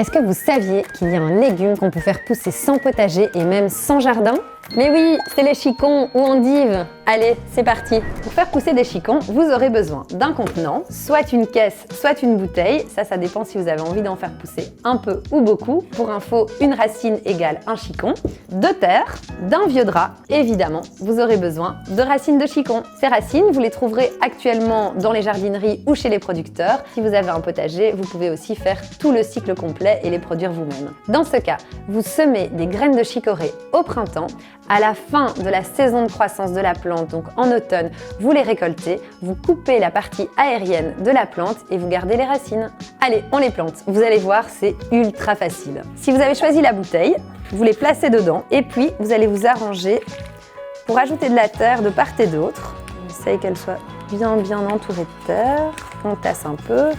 Est-ce que vous saviez qu'il y a un légume qu'on peut faire pousser sans potager et même sans jardin? Mais oui, c'est les chicons ou endives. Allez, c'est parti. Pour faire pousser des chicons, vous aurez besoin d'un contenant, soit une caisse, soit une bouteille. Ça dépend si vous avez envie d'en faire pousser un peu ou beaucoup. Pour info, une racine égale un chicon, de terre, d'un vieux drap. Évidemment, vous aurez besoin de racines de chicon. Ces racines, vous les trouverez actuellement dans les jardineries ou chez les producteurs. Si vous avez un potager, vous pouvez aussi faire tout le cycle complet et les produire vous-même. Dans ce cas, vous semez des graines de chicorée au printemps. À la fin de la saison de croissance de la plante, donc en automne, vous les récoltez, vous coupez la partie aérienne de la plante et vous gardez les racines. Allez, on les plante. Vous allez voir, c'est ultra facile. Si vous avez choisi la bouteille, vous les placez dedans et puis vous allez vous arranger pour ajouter de la terre de part et d'autre. On essaye qu'elle soit bien entourée de terre. On tasse un peu.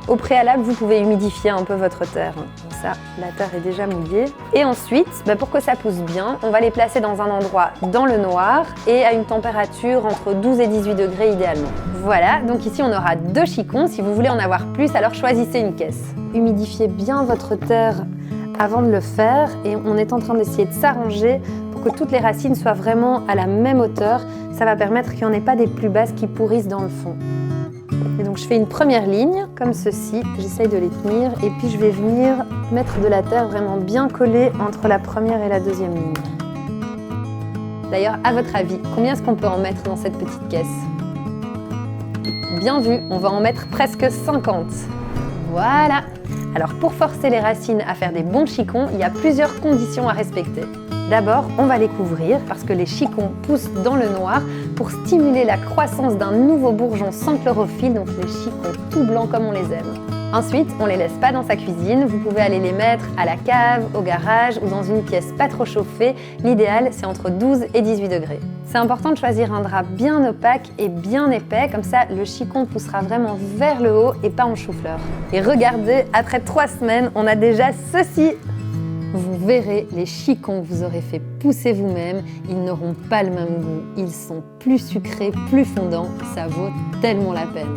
Au préalable, vous pouvez humidifier un peu votre terre. Comme ça, la terre est déjà mouillée. Et ensuite, pour que ça pousse bien, on va les placer dans un endroit dans le noir et à une température entre 12 et 18 degrés idéalement. Voilà, donc ici on aura 2 chicons. Si vous voulez en avoir plus, alors choisissez une caisse. Humidifiez bien votre terre avant de le faire et on est en train d'essayer de s'arranger pour que toutes les racines soient vraiment à la même hauteur. Ça va permettre qu'il n'y en ait pas des plus basses qui pourrissent dans le fond. Et donc je fais une première ligne, comme ceci, j'essaye de les tenir et puis je vais venir mettre de la terre vraiment bien collée entre la première et la deuxième ligne. D'ailleurs, à votre avis, combien est-ce qu'on peut en mettre dans cette petite caisse? Bien vu, on va en mettre presque 50. Voilà! Alors pour forcer les racines à faire des bons chicons, il y a plusieurs conditions à respecter. D'abord, on va les couvrir parce que les chicons poussent dans le noir pour stimuler la croissance d'un nouveau bourgeon sans chlorophylle, donc les chicons tout blancs comme on les aime. Ensuite, on les laisse pas dans sa cuisine, vous pouvez aller les mettre à la cave, au garage ou dans une pièce pas trop chauffée. L'idéal, c'est entre 12 et 18 degrés. C'est important de choisir un drap bien opaque et bien épais, comme ça le chicon poussera vraiment vers le haut et pas en chou-fleur. Et regardez, après 3 semaines, on a déjà ceci! Vous verrez, les chicons que vous aurez fait pousser vous-même, ils n'auront pas le même goût. Ils sont plus sucrés, plus fondants, ça vaut tellement la peine.